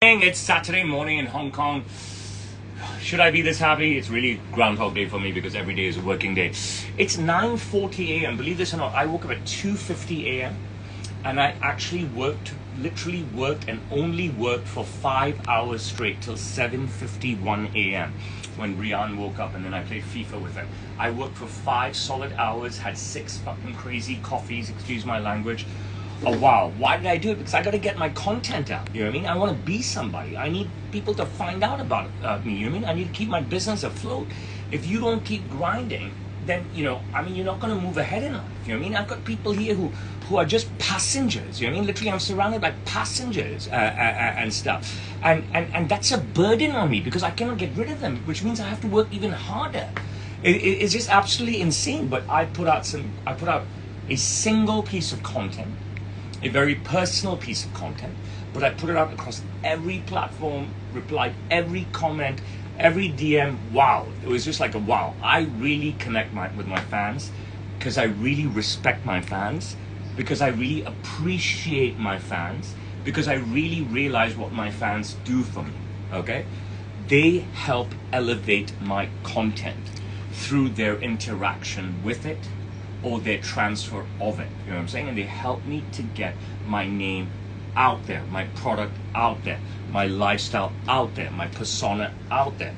It's Saturday morning in Hong Kong. Should I be this happy? It's really Groundhog Day for me because every day is a working day. It's 9:40 a.m. Believe this or not, I woke up at 2:50 a.m. and I actually literally worked and only worked for 5 hours straight till 7:51 a.m. when Rian woke up, and then I played FIFA with him. I worked for 5 solid hours, had 6 fucking crazy coffees, excuse my language. Oh wow, why did I do it? Because I got to get my content out, you know what I mean? I want to be somebody. I need people to find out about me, you know what I mean? I need to keep my business afloat. If you don't keep grinding, then, you're not going to move ahead in life, you know what I mean? I've got people here who are just passengers, you know what I mean? Literally, I'm surrounded by passengers and stuff. And that's a burden on me because I cannot get rid of them, which means I have to work even harder. It's just absolutely insane. But I put out a single piece of content, a very personal piece of content, but I put it out across every platform, replied every comment, every DM. Wow, it was just like a wow. I really connect with my fans because I really respect my fans, because I really appreciate my fans, because I really realize what my fans do for me, okay? They help elevate my content through their interaction with it or their transfer of it, you know what I'm saying? And they help me to get my name out there, my product out there, my lifestyle out there, my persona out there.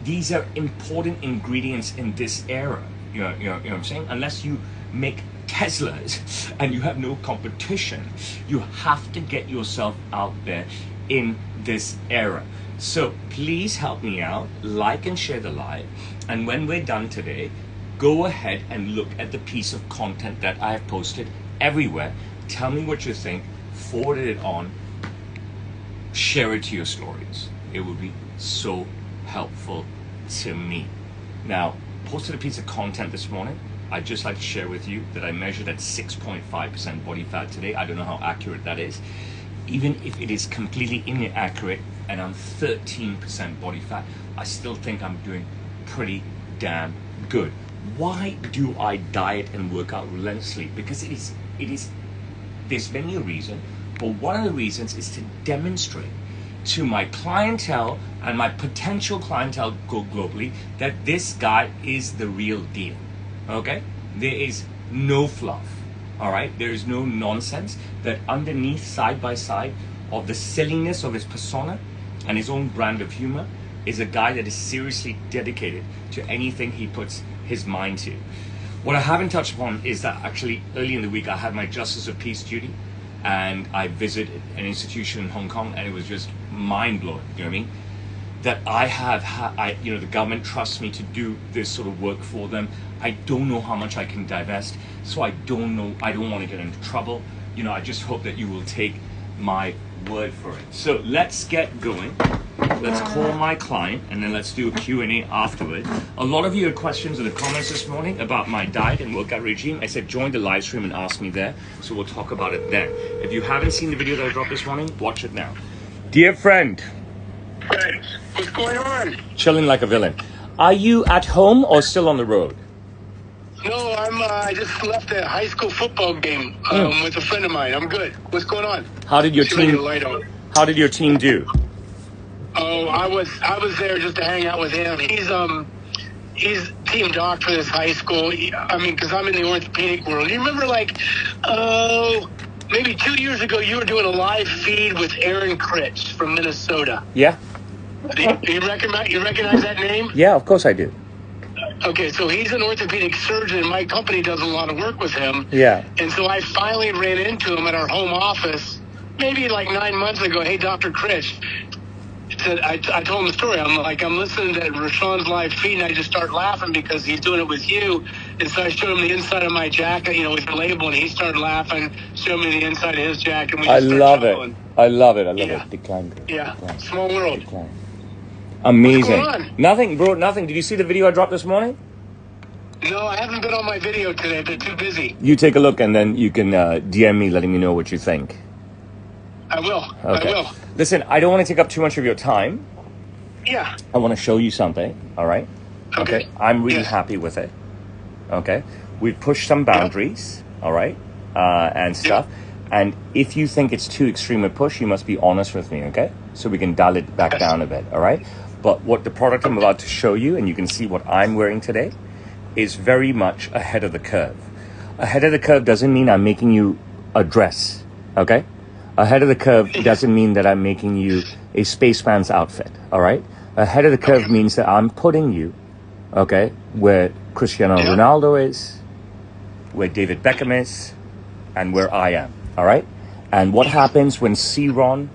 These are important ingredients in this era, you know what I'm saying? Unless you make Teslas and you have no competition, you have to get yourself out there in this era. So please help me out, like and share the live, and when we're done today, go ahead and look at the piece of content that I have posted everywhere. Tell me what you think, forward it on, share it to your stories. It would be so helpful to me. Now, posted a piece of content this morning. I'd just like to share with you that I measured at 6.5% body fat today. I don't know how accurate that is. Even if it is completely inaccurate and I'm 13% body fat, I still think I'm doing pretty damn good. Why do I diet and work out relentlessly? Because it is, there's many a reason, but one of the reasons is to demonstrate to my clientele and my potential clientele globally that this guy is the real deal, okay? There is no fluff, all right? There is no nonsense. That underneath, side by side of the silliness of his persona and his own brand of humor is a guy that is seriously dedicated to anything he puts his mind to. What I haven't touched upon is that actually early in the week I had my Justice of Peace duty and I visited an institution in Hong Kong, and it was just mind-blowing, you know what I mean? That the government trusts me to do this sort of work for them. I don't know how much I can divest, so I don't want to get into trouble. I just hope that you will take my word for it. So let's get going. Let's call my client and then let's do a Q&A afterwards. A lot of you had questions in the comments this morning about my diet and workout regime. I said join the live stream and ask me there, so we'll talk about it then. If you haven't seen the video that I dropped this morning, watch it now. Dear friend. Hey, what's going on? Chilling like a villain. Are you at home or still on the road? No, I just left a high school football game with a friend of mine. I'm good. What's going on? How did your team do? Oh, I was there just to hang out with him. He's team doc for this high school. Because I'm in the orthopedic world. You remember, maybe 2 years ago, you were doing a live feed with Aaron Critch from Minnesota. Yeah. You recognize that name? Yeah, of course I do. Okay, so he's an orthopedic surgeon. My company does a lot of work with him. Yeah. And so I finally ran into him at our home office, maybe 9 months ago. Hey, Dr. Critch. I told him the story. I'm listening to Rashawn's live feed, and I just start laughing because he's doing it with you. And so I showed him the inside of my jacket, with your label, and he started laughing, showed me the inside of his jacket. And I love it. I love it. Decline. Yeah. Small world. Decline. Amazing. What's going on? Nothing, bro. Nothing. Did you see the video I dropped this morning? No, I haven't been on my video today. I've been too busy. You take a look, and then you can DM me, letting me know what you think. I will. Okay. I will. Listen, I don't want to take up too much of your time. Yeah. I want to show you something, all right? Okay. I'm really happy with it, okay? We've pushed some boundaries, all right, and stuff. And if you think it's too extreme a push, you must be honest with me, okay? so we can dial it back down a bit, all right? But what the product I'm about to show you, and you can see what I'm wearing today, is very much ahead of the curve. Ahead of the curve doesn't mean I'm making you a dress, okay? Ahead of the curve doesn't mean that I'm making you a spaceman's outfit, all right? Ahead of the curve means that I'm putting you, okay, where Cristiano Ronaldo is, where David Beckham is, and where I am, all right? And what happens when C-Ron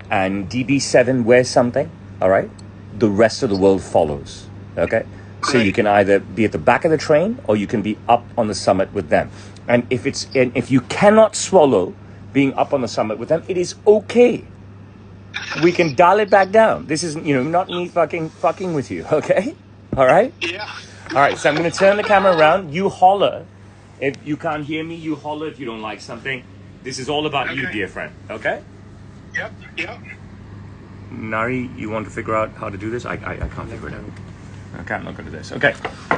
and DB7 wear something, all right? The rest of the world follows, okay? So you can either be at the back of the train or you can be up on the summit with them. And if you cannot swallow being up on the summit with them, it is okay. We can dial it back down. This is, not me fucking with you, okay? All right? Yeah. All right, so I'm going to turn the camera around. You holler. If you can't hear me, you holler if you don't like something. This is all about you, dear friend, okay? Yep. Nari, you want to figure out how to do this? I can't figure it out. Okay, I'm not going to do this. Okay,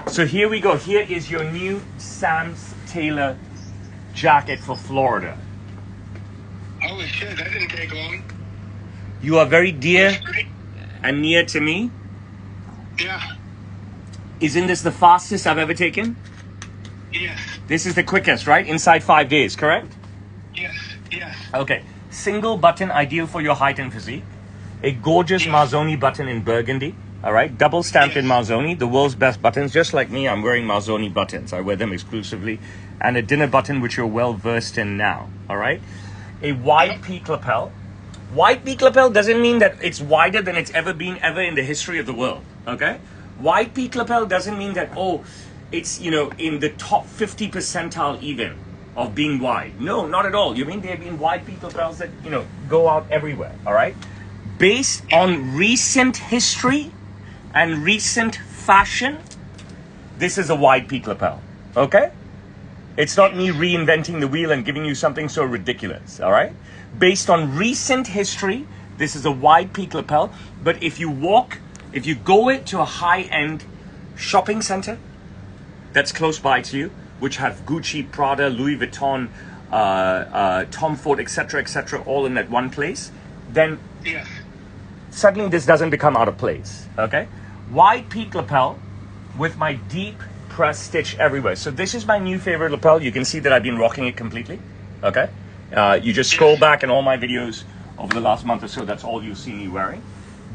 so here we go. Here is your new Sam's Taylor jacket for Florida. Holy shit, that didn't take long. You are very dear and near to me. Yeah. Isn't this the fastest I've ever taken? Yes. This is the quickest, right? Inside 5 days, correct? Yes. Okay. Single button, ideal for your height and physique. A gorgeous Marzoni button in burgundy. All right. Double stamped in Marzoni. The world's best buttons. Just like me, I'm wearing Marzoni buttons. I wear them exclusively. And a dinner button, which you're well versed in now. All right. A wide peak lapel. Wide peak lapel doesn't mean that it's wider than it's ever been in the history of the world. Okay. Wide peak lapel doesn't mean that, it's, in the top 50 percentile even of being wide. No, not at all. You mean there have been wide peak lapels that, go out everywhere. All right. Based on recent history and recent fashion, this is a wide peak lapel. Okay. It's not me reinventing the wheel and giving you something so ridiculous. All right. Based on recent history, this is a wide peak lapel. But if you go into a high-end shopping center that's close by to you, which have Gucci, Prada, Louis Vuitton, Tom Ford, etc., all in that one place, then suddenly this doesn't become out of place, okay? Wide peak lapel with my deep press stitch everywhere. So this is my new favorite lapel. You can see that I've been rocking it completely, okay? You just scroll back in all my videos over the last month or so, that's all you'll see me wearing.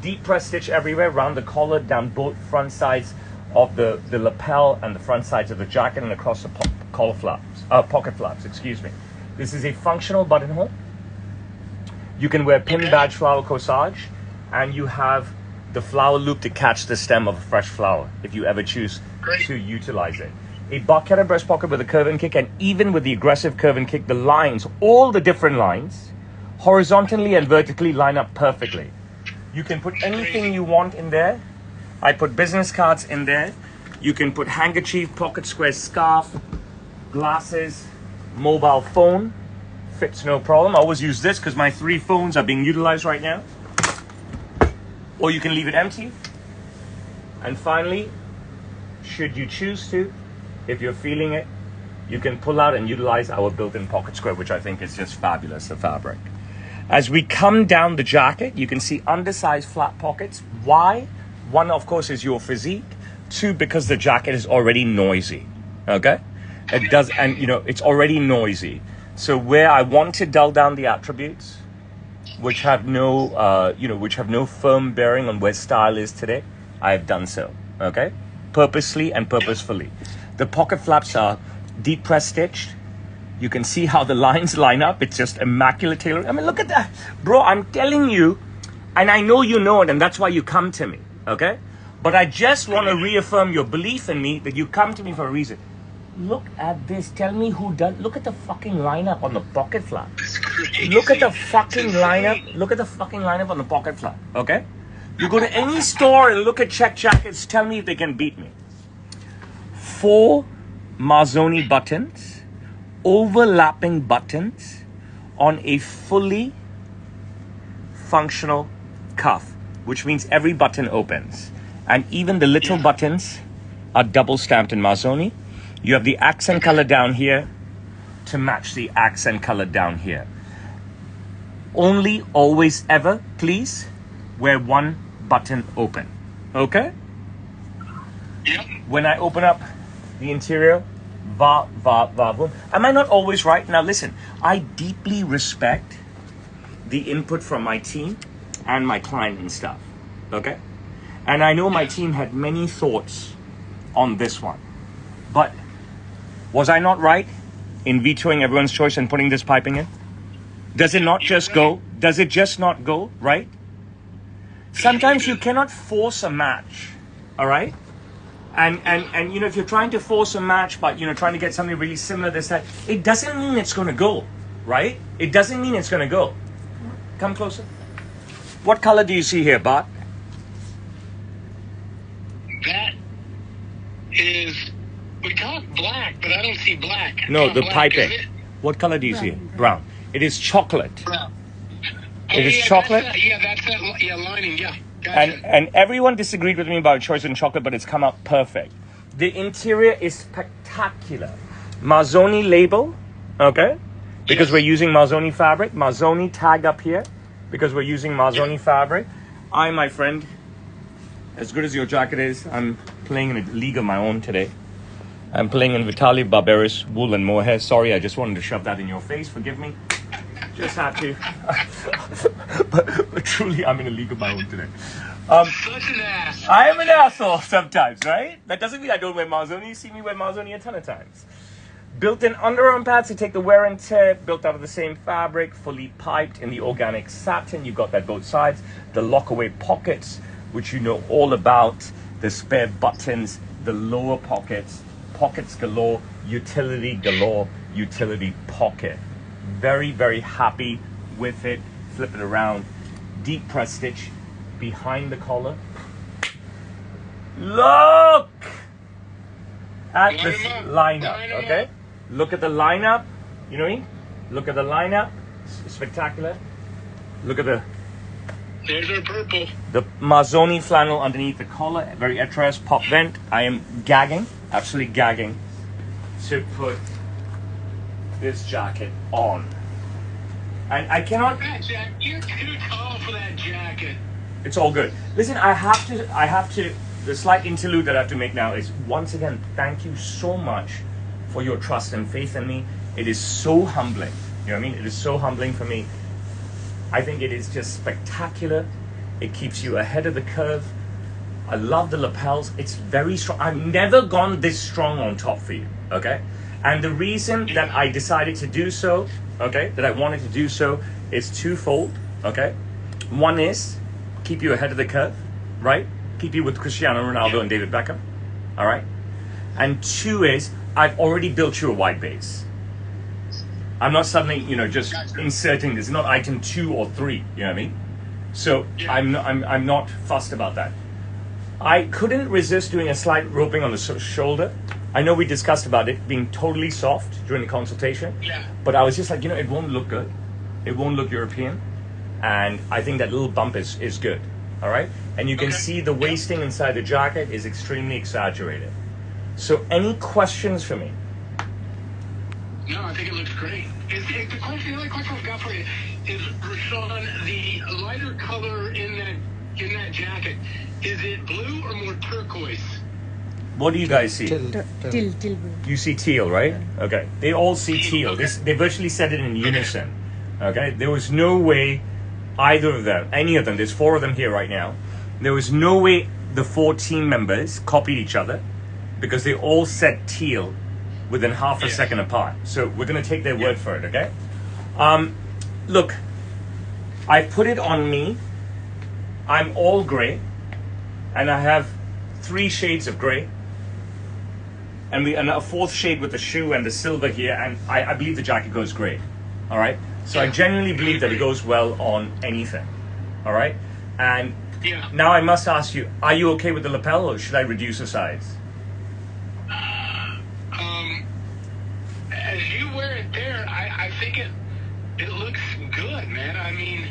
Deep press stitch everywhere, around the collar, down both front sides of the lapel and the front sides of the jacket, and across the pocket flaps, excuse me. This is a functional buttonhole. You can wear pin badge flower corsage, and you have the flower loop to catch the stem of a fresh flower if you ever choose to utilize it. A Barchetta breast pocket with a curve and kick, and even with the aggressive curve and kick, the lines, all the different lines, horizontally and vertically line up perfectly. You can put anything you want in there. I put business cards in there. You can put handkerchief, pocket square, scarf, glasses, mobile phone. Fits no problem. I always use this because my 3 phones are being utilized right now. Or you can leave it empty. And finally, should you choose to, if you're feeling it, you can pull out and utilize our built-in pocket square, which I think is just fabulous, the fabric. As we come down the jacket, you can see undersized flat pockets. Why? 1, of course, is your physique. 2, because the jacket is already noisy. Okay? It does, and it's already noisy. So where I want to dull down the attributes, which have no firm bearing on where style is today, I have done so. Okay? Purposely and purposefully. The pocket flaps are deep press stitched. You can see how the lines line up. It's just immaculate tailoring. I mean, look at that. Bro, I'm telling you, and I know you know it, and that's why you come to me, okay? But I just want to reaffirm your belief in me that you come to me for a reason. Look at this. Tell me who does. Look at the fucking lineup on the pocket flap. Look at the fucking lineup. Look at the fucking lineup on the pocket flap, okay? You go to any store and look at check jackets. Tell me if they can beat me. 4 Marzoni buttons. Overlapping buttons on a fully functional cuff, which means every button opens, and even the little buttons are double stamped in Marzoni. You have the accent color down here to match the accent color down here. Only, always, ever, please where one button open. Okay? Yep. When I open up the interior, boom. Am I not always right? Now listen, I deeply respect the input from my team and my client and stuff. Okay? And I know my team had many thoughts on this one. But was I not right in vetoing everyone's choice and putting this piping in? Does it not just go? Does it just not go, right? Sometimes you cannot force a match, all right? And you know, if you're trying to force a match, but, you know, trying to get something really similar this that, it doesn't mean it's going to go, right? It doesn't mean it's going to go. Come closer. What color do you see here, Bart? That is, we call it black, but I don't see black. No, It's the not black, piping. is it? What color do you see? Brown. It is chocolate. Brown. It is yeah, chocolate? That's that lining, yeah. Gotcha. And everyone disagreed with me about choice in chocolate, but it's come out perfect. The interior is spectacular. Mazzoni label, okay? Because Yes. we're using Mazzoni fabric. Mazzoni tag up here because we're using Mazzoni fabric. I, my friend, as good as your jacket is, I'm playing in a league of my own today. I'm playing in Vitaly Barberis Wool and Mohair. Sorry, I just wanted to shove that in your face. Forgive me. Just had to. but truly, I'm in a league of my own today. Such an ass. I am an asshole sometimes, right? That doesn't mean I don't wear Marzoni. You see me wear Marzoni a ton of times. Built-in underarm pads to take the wear and tear, built out of the same fabric, fully piped in the organic satin. You got that both sides. The lock-away pockets, which you know all about. The spare buttons, the lower pockets, pockets galore, utility galore, utility pocket. Very, very happy with it. Flip it around. Deep press stitch behind the collar. Look at this lineup, okay? Look at the lineup. You know what I mean? Look at the lineup. Spectacular. Look at There's our purple. the Mazzoni flannel underneath the collar. Very Etras pop vent. I am gagging, absolutely gagging, to put this jacket on. And I cannot. That jacket, you're too tall for that jacket. It's all good. Listen, I have to, the slight interlude that I have to make now is, once again, thank you so much for your trust and faith in me. It is so humbling. You know what I mean? It is so humbling for me. I think it is just spectacular. It keeps you ahead of the curve. I love the lapels. It's very strong. I've never gone this strong on top for you, okay? And the reason that I decided to do so, okay, that I wanted to do so is twofold, okay? One is keep you ahead of the curve, right? Keep you with Cristiano Ronaldo and David Beckham, all right? And two is I've already built you a wide base. I'm not suddenly, you know, just inserting this. It's not item 2 or 3, you know what I mean? So I'm not fussed about that. I couldn't resist doing a slight roping on the shoulder. I know we discussed about it being totally soft during the consultation, Yeah. but I was just like, you know, it won't look good. It won't look European. And I think that little bump is good, all right? And you can Okay. see the wasting inside the jacket is extremely exaggerated. So any questions for me? No, I think it looks great. The only question I've got for you is, Rashawn, the lighter color in that jacket, is it blue or more turquoise? What do you guys see? Till blue. You see teal, right? Okay. They all see teal. They virtually said it in unison. Okay. There was no way either of them, any of them, there's 4 of them here right now. There was no way the 4 team members copied each other because they all said teal within half a second apart. So we're going to take their word for it, okay? Look, I put it on me. I'm all gray, and I have 3 shades of gray. And a 4th shade with the shoe and the silver here, and I believe the jacket goes great. All right. So I genuinely believe that it goes well on anything. All right. And now I must ask you: are you okay with the lapel, or should I reduce the size? As you wear it there, I think it looks good, man. I mean,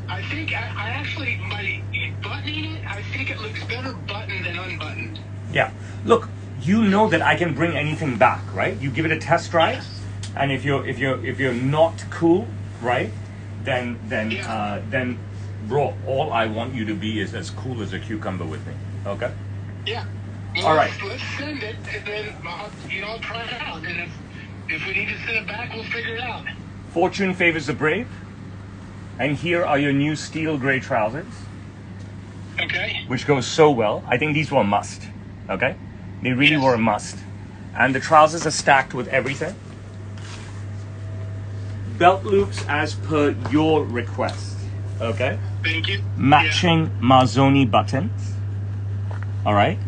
I think I actually, by buttoning it, I think it looks better buttoned than unbuttoned. Yeah. Look, you know that I can bring anything back, right? You give it a test drive, and if you're not cool, right? Then bro, all I want you to be is as cool as a cucumber with me. Okay? Yeah. Well, All right. Let's send it, and then I'll try it out. And if we need to send it back, we'll figure it out. Fortune favors the brave. And here are your new steel gray trousers, Okay. which go so well. I think these were a must. Okay? They really Yes. were a must. And the trousers are stacked with everything. Belt loops as per your request. Okay? Thank you. Matching Marzoni buttons. All right?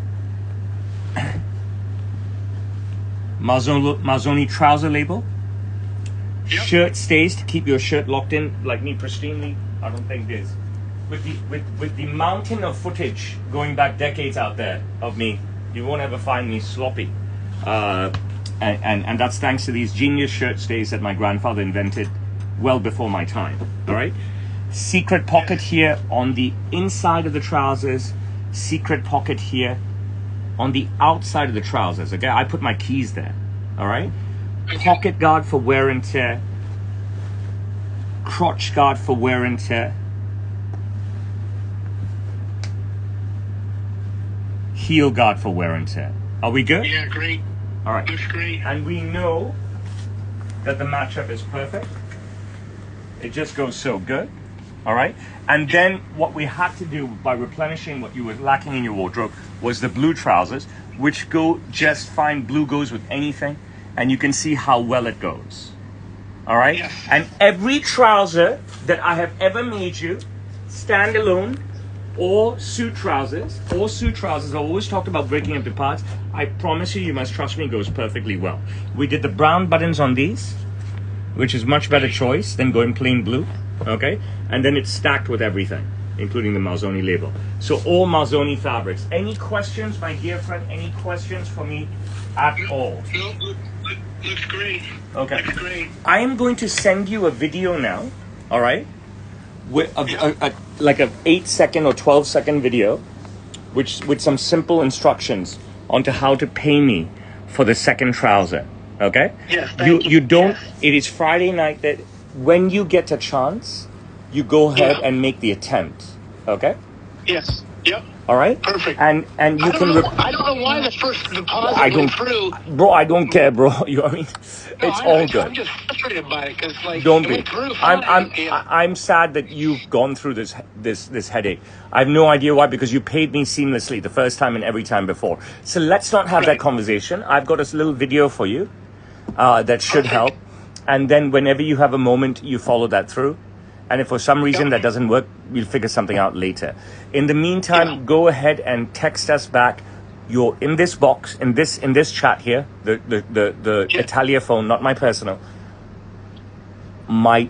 Marzoni trouser label. Yep. Shirt stays to keep your shirt locked in like me pristinely. I don't think there's with the mountain of footage going back decades out there of me, you won't ever find me sloppy. And that's thanks to these genius shirt stays that my grandfather invented well before my time. All right? Secret pocket here on the inside of the trousers. Secret pocket here on the outside of the trousers. Okay, I put my keys there. All right? Pocket guard for wear and tear. Crotch guard for wear and tear. Heel guard for wear and tear. Are we good? Yeah, great. All right. Looks great. And we know that the matchup is perfect. It just goes so good. All right. And then what we had to do by replenishing what you were lacking in your wardrobe was the blue trousers, which go just fine. Blue goes with anything. And you can see how well it goes. All right? Yes. And every trouser that I have ever made you, standalone or suit trousers, I always talked about breaking up the parts. I promise you must trust me, it goes perfectly well. We did the brown buttons on these, which is much better choice than going plain blue. Okay? And then it's stacked with everything, including the Marzoni label. So all Marzoni fabrics. Any questions, my dear friend? Any questions for me at all? No, looks great. Okay. Looks great. I am going to send you a video now, all right? With like a 8-second or 12-second video, which with some simple instructions onto how to pay me for the second trouser. Okay? Yes, thank you. You don't. Yes. It is Friday night. That when you get a chance, you go ahead Yeah. and make the attempt. Okay? Yes. Yep. All right? Perfect. And you I can. don't know, I don't know why the first deposit I went don't, through. bro. I don't care, bro. You know what I mean? No, It's I- all I'm good. just frustrated by it because, like, Don't it be. went through fine. I'm sad that you've gone through this headache. I have no idea why, because you paid me seamlessly the first time and every time before. So let's not have that Right. conversation. I've got a little video for you that should Okay. help. And then whenever you have a moment, you follow that through. And if for some reason Yep. that doesn't work, we'll figure something out later. In the meantime, Yeah. go ahead and text us back. You're in this box, in this chat here, the Yeah. Italia phone, not my personal.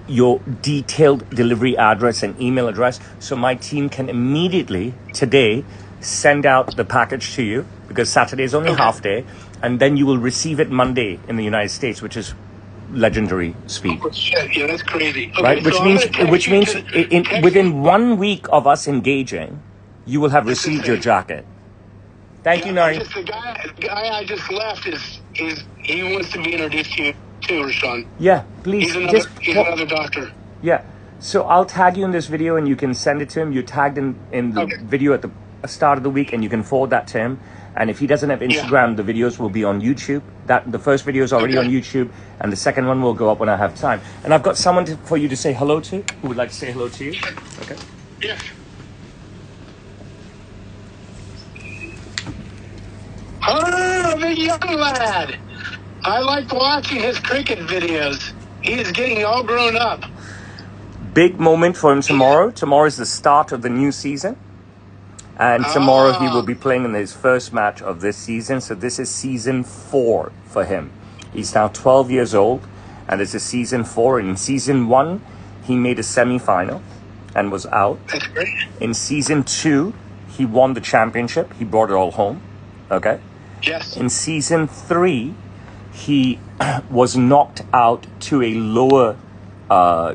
Your detailed delivery address and email address, so my team can immediately today send out the package to you, because Saturday is only Okay. half day, and then you will receive it Monday in the United States, which is legendary speed. Oh, shit. Yeah, that's crazy. Okay, Right, so I'm gonna text you to- within 1 week of us engaging, you will have That's received your insane. jacket. Thank you, Nari. Just the guy I just left he wants to be introduced to you too, Rashawn. Yeah, please. He's another doctor. Yeah. So I'll tag you in this video and you can send it to him. You tagged in the Okay. video at the start of the week, and you can forward that to him. And if he doesn't have Instagram, the videos will be on YouTube. The first video is already Okay. on YouTube, and the second one will go up when I have time. And I've got someone for you to say hello to who would like to say hello to you. Okay. Yes. Oh, the young lad. I liked watching his cricket videos. He is getting all grown up. Big moment for him tomorrow. Tomorrow is the start of the new season. And tomorrow he will be playing in his first match of this season. So this is season 4 for him. He's now 12 years old, and this is season 4. And in season 1, he made a semi-final and was out. That's great. In season 2, he won the championship. He brought it all home. Okay. Yes. In season 3, he was knocked out to a lower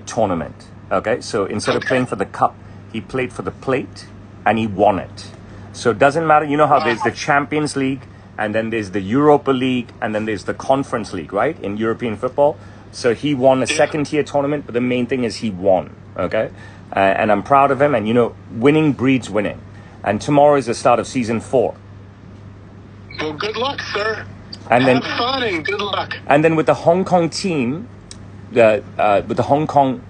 tournament. Okay, so instead of playing for the cup, he played for the plate, and he won it. So it doesn't matter. You know how there's the Champions League, and then there's the Europa League, and then there's the Conference League, right, in European football. So he won a second-tier tournament, but the main thing is he won. Okay, and I'm proud of him. And winning breeds winning. And tomorrow is the start of season 4. Well, good luck, sir. And Have then fun and good luck. And then with the Hong Kong team, with the Hong Kong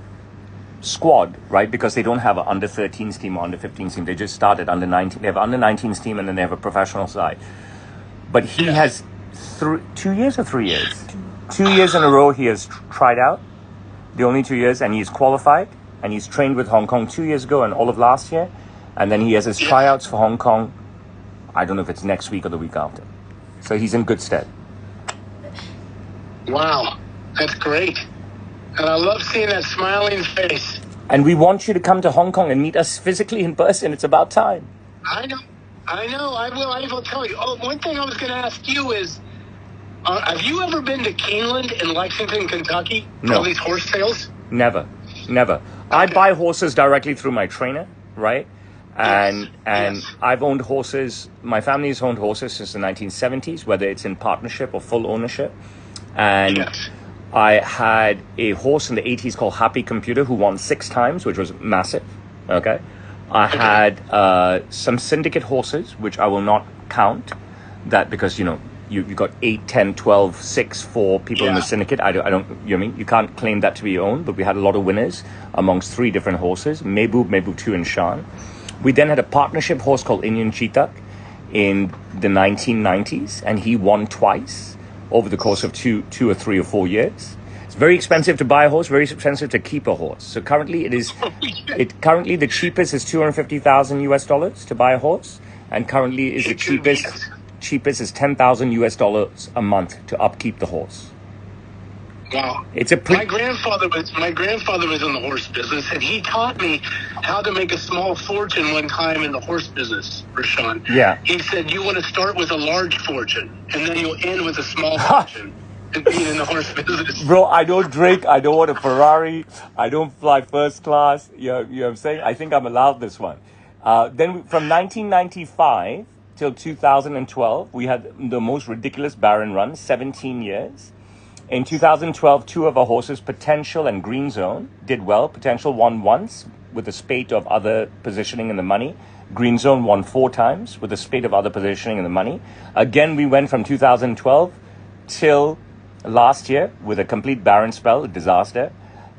squad, right? Because they don't have an under 13s team or under 15s team. They just started under 19. They have under 19s team, and then they have a professional side. But he has 2 years or 3 years? 2 years in a row he has tried out. The only 2 years, and he's qualified, and he's trained with Hong Kong 2 years ago and all of last year. And then he has his tryouts for Hong Kong. I don't know if it's next week or the week after. So he's in good stead. Wow, that's great. And I love seeing that smiling face. And we want you to come to Hong Kong and meet us physically in person. It's about time. I know. I will tell you. Oh, one thing I was going to ask you is, have you ever been to Keeneland in Lexington, Kentucky? For No. all these horse sales? Never. I buy horses directly through my trainer, right? And Yes. I've owned horses. My family's owned horses since the 1970s, whether it's in partnership or full ownership. And Yes. I had a horse in the 80s called Happy Computer who won 6 times, which was massive. Okay. I had some syndicate horses, which I will not count that because, you got 8, 10, 12, 6, 4 people in the Yeah. syndicate. I don't, you can't claim that to be your own, but we had a lot of winners amongst 3 different horses, Mabub 2 and Shan. We then had a partnership horse called Indian Cheetah in the 1990s, and he won twice over the course of 2 or 3 or 4 years. It's very expensive to buy a horse, very expensive to keep a horse. So currently currently the cheapest is $250,000 to buy a horse, and currently is the cheapest is $10,000 a month to upkeep the horse. Wow. It's a My grandfather was in the horse business, and he taught me how to make a small fortune one time in the horse business, Rashawn. Yeah. He said, you want to start with a large fortune, and then you'll end with a small fortune. And being in the horse business. Bro, I don't drink. I don't want a Ferrari. I don't fly first class. You know what I'm saying? I think I'm allowed this one. Then from 1995 till 2012, we had the most ridiculous barren run, 17 years. In 2012, 2 of our horses, Potential and Green Zone, did well. Potential won once with a spate of other positioning in the money. Green Zone won 4 times with a spate of other positioning in the money. Again, we went from 2012 till last year with a complete barren spell, a disaster.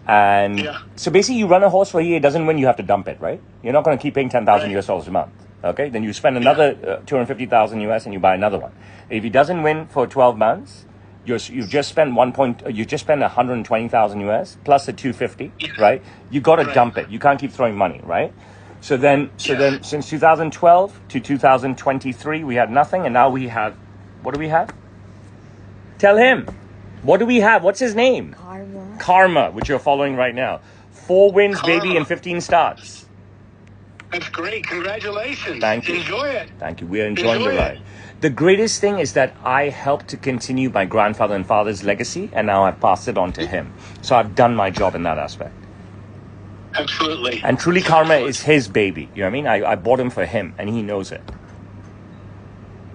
And so basically you run a horse for a year, it doesn't win, you have to dump it, right? You're not going to keep paying $10,000 a month. Okay, then you spend another $250,000 and you buy another one. If he doesn't win for 12 months, you've just spent $120,000 plus the $250, right? You got to dump it. You can't keep throwing money, right? So then since 2012 to 2023, we had nothing, and now we have. What do we have? Tell him. What do we have? What's his name? Karma, which you're following right now. 4 wins, baby, and 15 starts. That's great. Congratulations. Thank you. Enjoy it. Thank you. We're enjoying the ride. The greatest thing is that I helped to continue my grandfather and father's legacy, and now I've passed it on to him. So I've done my job in that aspect. Absolutely. And truly, Karma is his baby. You know what I mean? I bought him for him, and he knows it.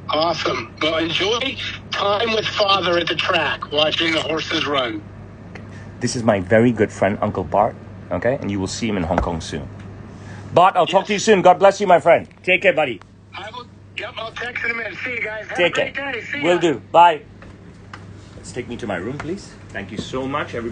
Awesome. Well, enjoy time with father at the track, watching the horses run. This is my very good friend, Uncle Bart, okay? And you will see him in Hong Kong soon. Bart, I'll talk to you soon. God bless you, my friend. Take care, buddy. I'll text in a minute. See you guys. Have Take a great care. day. See ya. Will do. Bye. Let's take me to my room, please. Thank you so much, everybody.